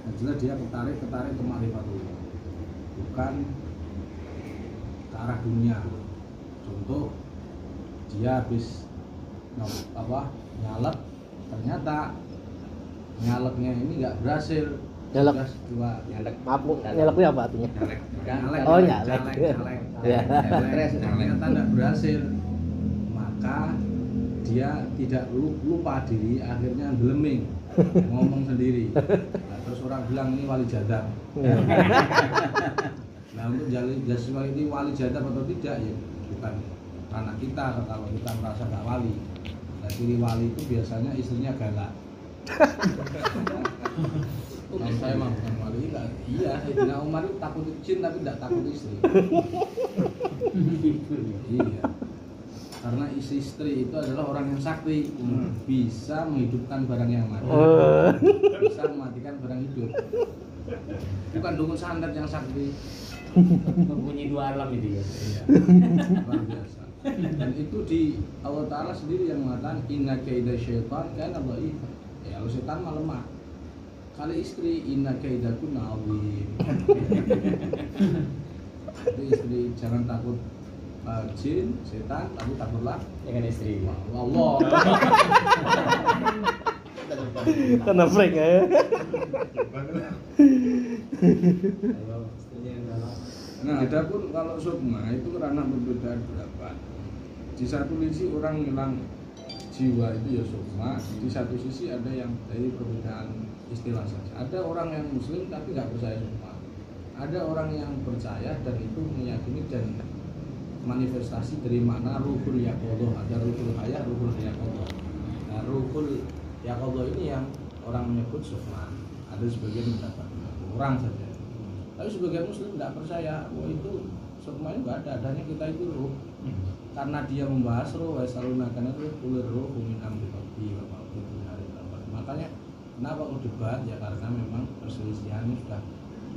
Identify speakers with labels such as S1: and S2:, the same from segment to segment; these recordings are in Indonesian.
S1: Yang jelas dia ketarik ke ma'rifatullah, bukan ke arah dunia. Contoh, dia habis nyalek, ternyata nyaleknya ini nggak berhasil.
S2: Nyalek.
S3: Nyalek.
S2: Maaf, nyaleknya apa artinya?
S3: Nyalek.
S2: Oh, nyalek. Ya.
S1: Ternyata nggak berhasil, maka dia tidak lupa diri, akhirnya beleming ngomong sendiri. Nah, terus orang bilang ini wali jadab. Nah, untuk jelaskan ini wali jadab atau tidak ya bukan karena kita, kalau kita merasa nggak wali. Nah, ciri wali itu biasanya istrinya galak. Kalau saya mah bukan wali, enggak. Iya, Sayyidina Umar itu takut jin tapi tidak takut istri. Iya. Karena istri itu adalah orang yang sakti, bisa menghidupkan barang yang mati, bisa mematikan barang hidup. Bukan dukun santet yang sakti.
S3: Bunyi dua alam itu ya.
S1: Iya. Luar biasa. Dan itu di Allah Ta'ala sendiri yang mengatakan inna kaida syaitan kana dha'ifa. Ya, kalau setan mah lemah. Kali istri inna kaidakunna 'azim. Jadi istri jangan takut jin, setan, tapi takutlah
S3: Dengan istri.
S1: Allah.
S2: Karena freak ya.
S1: Nah, adapun kalau sukma itu karena perbedaan pendapat. Di satu sisi orang bilang jiwa itu ya sukma, di satu sisi ada yang dari perbedaan istilah saja. Ada orang yang muslim tapi nggak percaya sukma. Ada orang yang percaya dan itu meyakini dan manifestasi dari makna ruhul yaqodoh. Ada ruhul hayah, ruhul yaqodoh. Nah, ruhul yaqodoh ini yang orang menyebut sukma. Ada sebagian pendapat orang saja. Tapi sebagian muslim tidak percaya, wah itu sukma itu nggak ada, adanya kita itu ruh. Karena dia membahas ruh, wasaluna karena itu kulir ruh min amri rabbi wa ma'budu hari tabat. Makanya kenapa kok debat ya karena memang perselisihannya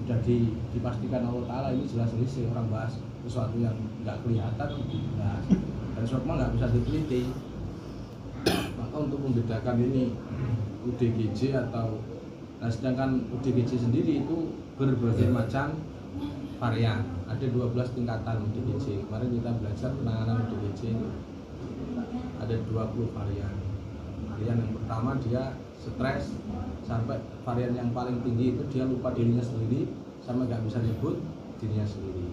S1: sudah dipastikan Allah Taala ini jelas selisih, orang bahas sesuatu yang nggak kelihatan dibahas dan sukma nggak bisa diteliti. Maka untuk membedakan ini UDGJ atau sedangkan UDGJ sendiri itu berbagai macam varian, ada 12 tingkatan UDGJ. Kemarin kita belajar penanganan UDGJ ini ada 20 varian. Varian yang pertama dia stres sampai varian yang paling tinggi itu dia lupa dirinya sendiri sampai nggak bisa nyebut dirinya sendiri.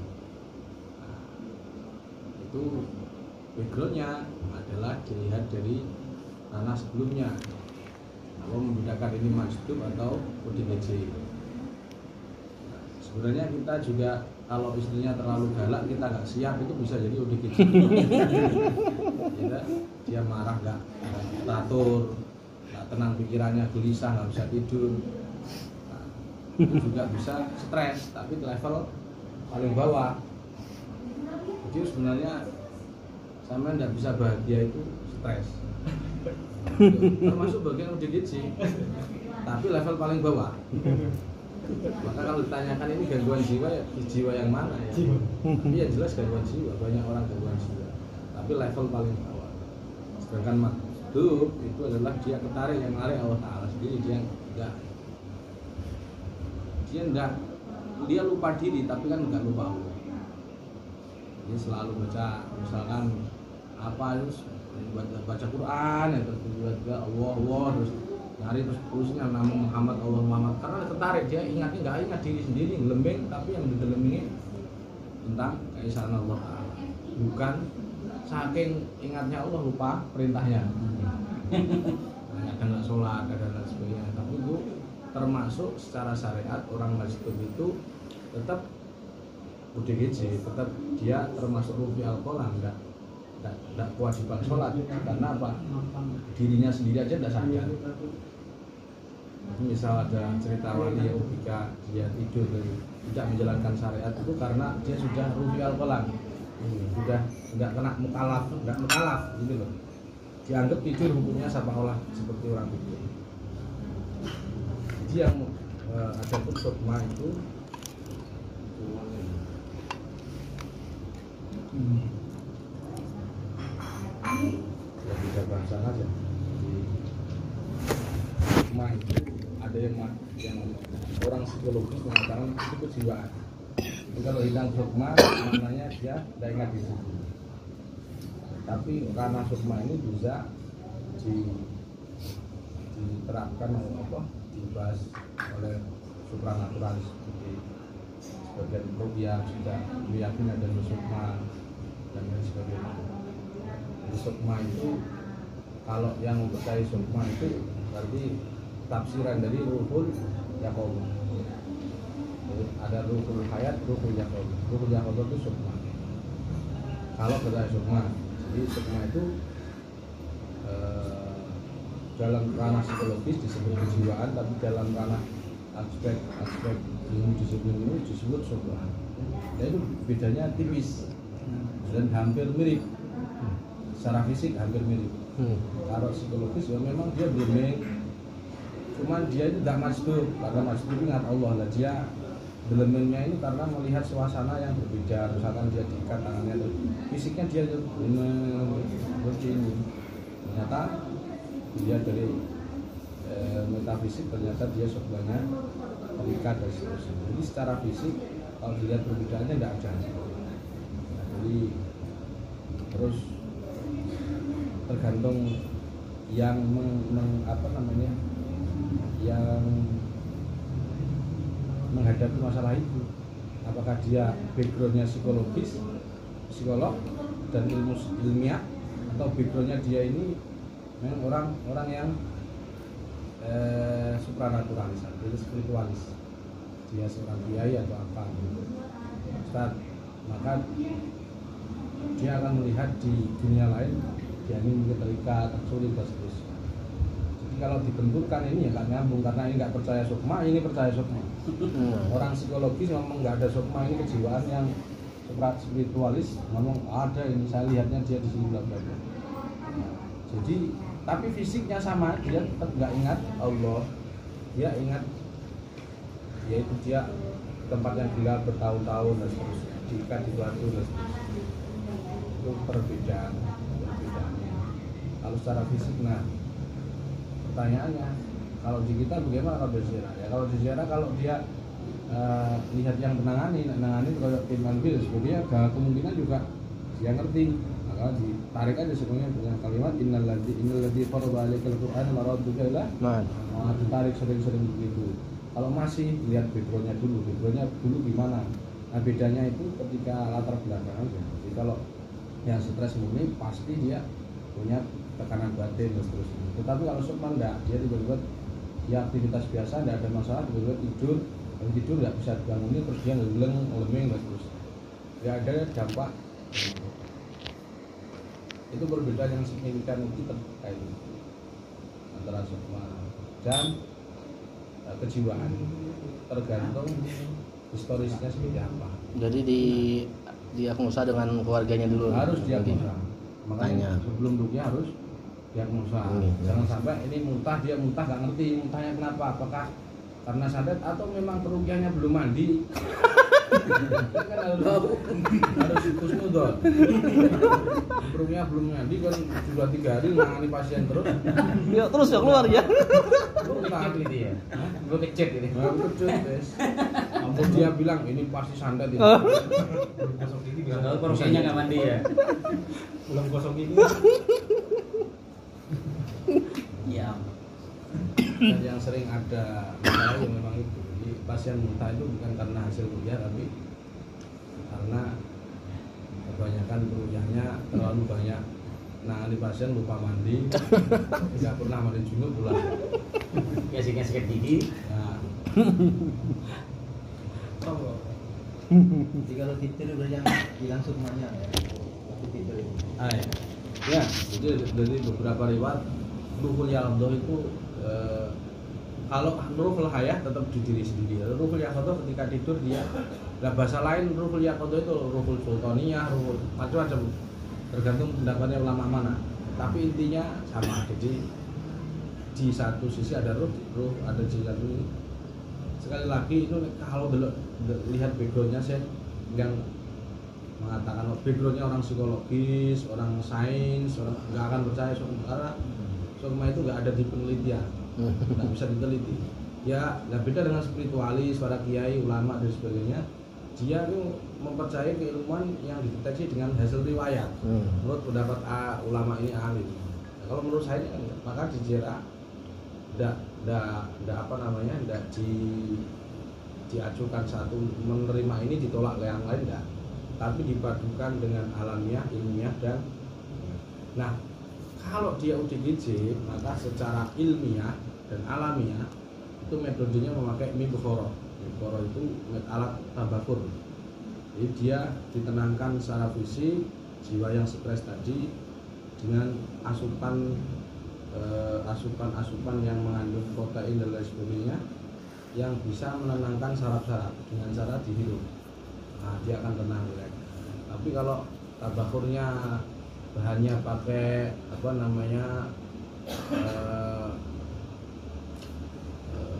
S1: Nah, itu backgroundnya adalah dilihat dari tanah sebelumnya. Kalau membedakan ini masdum atau UDGJ. Sebenarnya kita juga kalau istrinya terlalu galak kita nggak siap itu bisa jadi UDGJ. Ya, dia marah nggak teratur, nggak tenang pikirannya, gelisah, nggak bisa tidur. Nah, itu juga bisa stres tapi level paling bawah. Jadi sebenarnya sama nggak bisa bahagia itu stres. Termasuk bagian UDGJ tapi level paling bawah. Maka kalau ditanyakan ini gangguan jiwa ya jiwa yang mana ya? Tapi yang jelas gangguan jiwa, banyak orang gangguan jiwa tapi level paling bawah. Sedangkan makhluk itu adalah dia ketarik yang menarik Allah Ta'ala sendiri, dia lupa diri tapi kan nggak lupa Allah. Dia selalu baca misalkan apa terus baca Quran ya terus tiba-tiba Allah terus nyari terusnya nama Muhammad Allah Muhammad karena tertarik dia ingatnya nggak ingat diri sendiri ngelembing tapi yang dilemingi tentang keesaan Allah Ta'ala, bukan saking ingatnya Allah lupa perintahnya. Kadang nggak sholat kadang dan sebagainya, tapi itu termasuk secara syariat orang masjid itu tetap UDGJ, tetap dia termasuk rufi al-qolam, tidak kewajiban sholat karena apa? Dirinya sendiri aja tidak sadar. Misal ada cerita wali yang ketika dia tidur dari tidak menjalankan syariat itu karena dia sudah rufi al-qolam, sudah tidak kena mukalaf gitu loh. Dianggap tidur hukumnya seolah seperti orang tidur. Jadi yang ada pun sukma itu ya tidak bahasa aja. Sukma itu ada yang orang psikologis mengatakan itu kejiwaan. Jadi kalau hilang sukma maknanya dia tidak ingat di situ. Tapi karena sukma ini bisa diterapkan dibahas oleh supranaturalis seperti sebagian rupiah sudah meyakini ada sukma dan lain sebagainya. Jadi sukma itu kalau yang mempercayai sukma itu berarti tafsiran dari ruhul Yaqob. Ada ruhul hayat, ruhul Yaqob. Ruhul Yaqob itu sukma. Kalau percaya sukma, jadi sukma itu dalam ranah psikologis disebut kejiwaan, tapi dalam ranah aspek ilmu disiplin ini disebut sukma. Nah, itu bedanya tipis dan hampir mirip. Secara fisik hampir mirip. Kalau psikologis ya memang dia belemeng, cuman dia itu tidak masjid, karena masjid itu ingat Allah lah. Dia belemengnya ini karena melihat suasana yang berbeda. Misalkan dia diikat tangannya, fisiknya dia seperti ini. Ternyata dia dari metafisik ternyata dia sebenarnya terikat dan seterusnya. Jadi secara fisik kalau dilihat perbedaannya tidak ada. Jadi terus tergantung yang yang menghadapi masalah itu, apakah dia backgroundnya psikolog dan ilmiah, atau backgroundnya dia ini memang orang yang supranaturalis, jadi spiritualis, dia seorang kiai atau apa gitu. Ustaz, maka dia akan melihat di dunia lain dia ini mungkin terikat, tersulit dan seterusnya. Jadi kalau dibenturkan ini ya nggak nyambung, karena ini nggak percaya sukma, ini percaya sukma. Orang psikologis ngomong nggak ada sukma, ini kejiwaan yang spiritualis ngomong ada, ini saya lihatnya dia di sini bla bla bla. Jadi tapi fisiknya sama, dia tetap nggak ingat Allah, dia ingat yaitu dia tempat yang gelap bertahun-tahun dan seterusnya, diikat di batu dan seterusnya. Itu perbedaannya. Kalau secara fisik, nah pertanyaannya kalau di kita bagaimana kalau berziarah? Ya kalau di ziarah, kalau dia lihat yang menangani kalau Imam Bil sebetulnya kemungkinan juga dia ngerti, maka ditarik aja sebenarnya dengan kalimat innalladzi farada 'alaikal qur'ana laradduka ila ditarik sering-sering begitu. Kalau masih lihat backgroundnya dulu gimana? Nah bedanya itu ketika latar belakang aja. Jadi kalau yang stres murni pasti dia punya tekanan batin dan seterusnya. Tetapi kalau sukma enggak, dia tiba-tiba ya aktivitas biasa, enggak ada masalah, tiba-tiba tidur nggak bisa dibangunin, terus dia ngelemeng dan seterusnya. Nggak ada dampak. Itu perbedaan yang signifikan itu terkait antara sukma dan kejiwaan, tergantung historisnya seperti apa.
S2: Jadi diagnosa dengan keluarganya dulu.
S1: Harus diagnosa. Makanya sebelum rukyah harus diagnosa. Jangan sampai ini dia muntah nggak ngerti muntahnya kenapa, apakah karena santet atau memang perukyahnya belum mandi. Kan harus kusnudon. Perukyah belum mandi kan sudah 3 hari nangani pasien terus.
S2: Ya terus ya keluar ya.
S3: Kecet gitu ya. Gue kecet ini.
S1: Dia bilang ini pasti santet ya.
S3: Belum kosong ini bilang kalau perukyahnya nggak mandi ya. Belum kosong ini. Ya.
S1: Dan yang sering ada masalah yang memang itu, jadi pasien muntah itu bukan karena hasil rukyah, tapi karena kebanyakan rukyahnya terlalu banyak nangani pasien lupa mandi, tidak pernah mandi junub pulang.
S3: Kasih sikat gigi.
S1: Nah,
S4: Jadi kalau tidur udah yang bilang sukmanya tidur.
S1: ya, jadi dari beberapa riwayat ruhul yaqdah itu kalau ruhul hayah tetap di diri sendiri. Ruhul yaqdah ketika tidur dia, nah bahasa lain ruhul yaqdah itu ruhul sultaniyah, ruhul macam-macam, tergantung pendapatnya ulama mana. Tapi intinya sama. Jadi di satu sisi ada ruh ada di satu. Sekali lagi itu kalau lihat backgroundnya, saya yang mengatakan backgroundnya orang psikologis, orang sains, orang nggak akan percaya karena sukma itu nggak ada di penelitian, nggak bisa diteliti.
S5: Ya nggak beda dengan spiritualis, para kiai, ulama dan sebagainya. Dia itu mempercayai keilmuan yang dideteksi dengan hasil riwayat. Menurut pendapat ulama ini alim. Nah, kalau menurut saya ini kan, maka dijerak tidak diajukan satu menerima ini ditolak oleh yang lain enggak, tapi dipadukan dengan alamiah, ilmiah dan nah kalau dia UDGJ maka secara ilmiah dan alamiah itu metodenya memakai mibkhoro. Mibkhoro itu alat tabakur. Jadi dia ditenangkan secara fisik jiwa yang stres tadi dengan asupan yang mengandung protein dan lain sebagainya yang bisa menenangkan saraf-saraf dengan cara dihirup. Nah, dia akan tenang ya. Tapi kalau tabakurnya bahannya pakai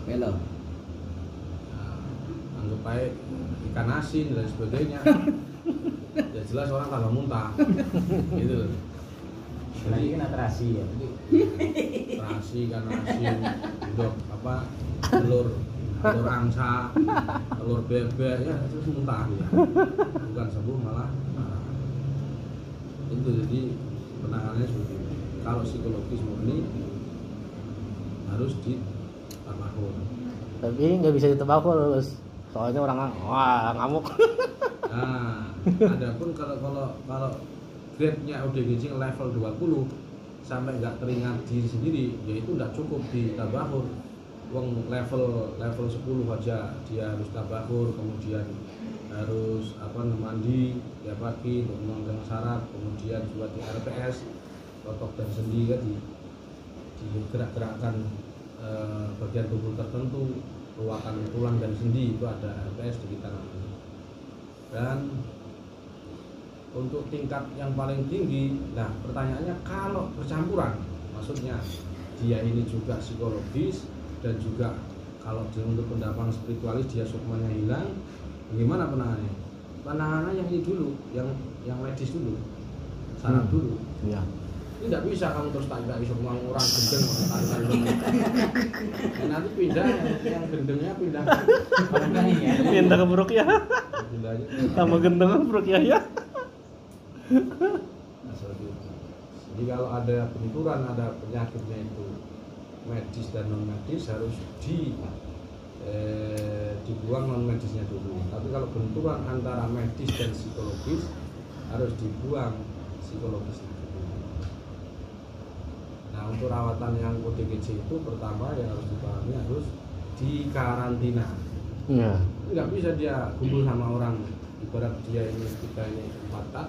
S4: melo.
S5: Anggap baik ikan asin dan sebagainya. Ya jelas orang tambah muntah. Gitu.
S3: Lagi kena terasi ya.
S5: Terasi ikan asin, telur angsa, telur bebek ya terus muntah ya. Bukan sembuh malah itu. Jadi penanganannya seperti itu. Kalau psikologis murni harus ditabakur.
S2: Tapi nggak bisa ditebakul, soalnya orang ngamuk.
S5: Nah, adapun kalau grade-nya ODGJ level 20 sampai nggak teringat diri sendiri, yaitu nggak cukup ditabakur. Wong level 10 aja dia harus tabakur, kemudian harus mandi tiap pagi untuk menanggung saraf, kemudian juga di RPS otot dan sendi kan digerak-gerakkan bagian tubuh tertentu, ruakan tulang dan sendi itu ada RPS di kita namanya. Dan untuk tingkat yang paling tinggi, nah pertanyaannya kalau bercampuran, maksudnya dia ini juga psikologis dan juga kalau dia untuk pendapat spiritualis dia sukmanya hilang, bagaimana penanganannya? Penanganan yang ini dulu, yang medis dulu, saraf dulu.
S2: Iya.
S5: Ini tidak bisa kamu terus tak semua orang gendeng, nanti pindah yang gendengnya pindah
S2: Pindah ke Ruqyah.
S5: pindahnya
S2: Tambah gendeng Ruqyah ya.
S5: Jadi kalau ada benturan, ada penyakitnya itu medis dan non medis harus dibuang non medisnya dulu. Tapi kalau benturan antara medis dan psikologis harus dibuang psikologisnya dulu. Nah untuk rawatan yang ODGJ itu pertama yang harus dipahami harus dikarantina.
S2: Iya.
S5: Nggak bisa dia kumpul sama orang, ibarat dia ini kita ini 4 tak,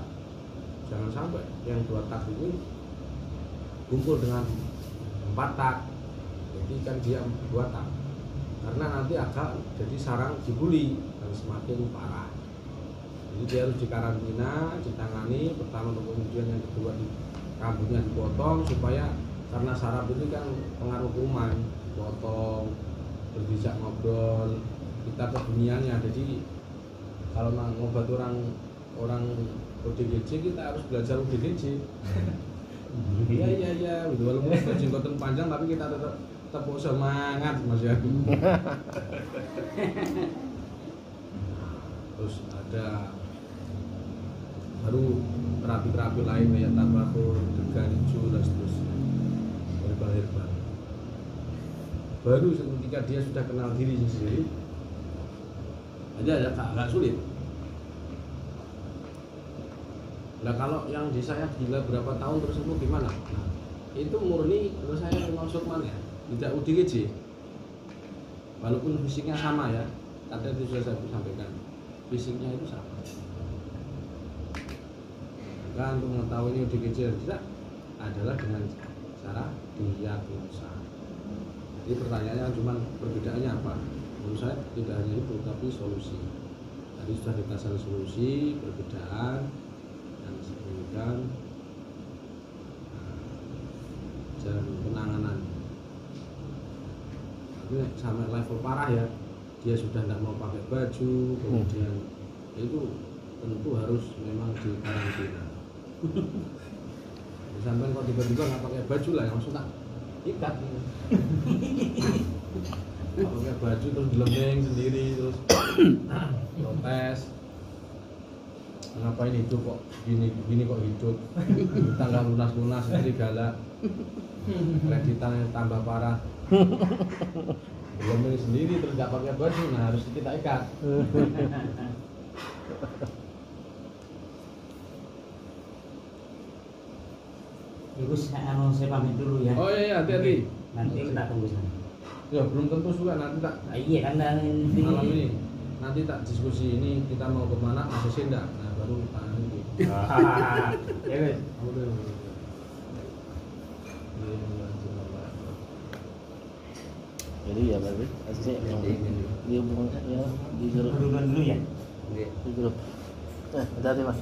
S5: jangan sampai yang 2 tak ini kumpul dengan 4 tak. Jadi kan dia 2 tak, karena nanti akan jadi sarang dibully dan semakin parah. Jadi dia harus dikarantina, ditangani pertama, kemudian yang kedua rambutnya dipotong supaya karena saraf itu kan pengaruh kuman, potong, berbijak ngobrol, kita ke dunianya. Jadi kalau ngobat orang ODGJ kita harus belajar ODGJ. Iya, walaupun jenggotan panjang tapi kita tetap semangat Mas ya. Terus ada baru terapi-terapi lain kayak tabakur, degan hijau dan seterusnya, herbal. Baru ketika dia sudah kenal diri sendiri, aja agak sulit. Nah kalau yang di saya gila berapa tahun terus sembuh gimana? Nah, itu murni menurut saya memang sukman ya, tidak ODGJ. Walaupun fisiknya sama ya, kata itu sudah saya sampaikan, fisiknya itu sama. Maka untuk mengetahui ini ODGJ atau tidak adalah dengan cara diagnosa. Jadi pertanyaannya cuma perbedaannya apa? Menurut saya tidak hanya itu, tapi solusi. Tadi sudah kita cari solusi, perbedaan, dan sebagainya, dan penanganan. Tapi sampai level parah ya, dia sudah tidak mau pakai baju, kemudian itu tentu harus memang dikarantina. Sampai kok tiba-tiba nggak pakai baju lah, langsung tak ikat. pakai baju terus gelembeng sendiri terus protes. Ngapain hidup kok gini kok hidup? Tangga lunas serigala. Kreditan yang tambah parah. Gelembeng sendiri terus nggak pakai baju, nah harus kita ikat.
S3: Terus saya pamit dulu ya.
S5: Oh iya, hati-hati.
S3: Nanti kita tunggu sana.
S5: Ya belum tentu juga nanti tak
S3: Iya kan
S5: malam ini. Nanti tak diskusi ini kita mau kemana masih sendak. Nah baru kita nanti.
S3: Ya wes.
S2: Jadi ya berarti asli yang dihubungkan ya di grup
S3: Dulu ya.
S2: di grup. Hati-hati mas.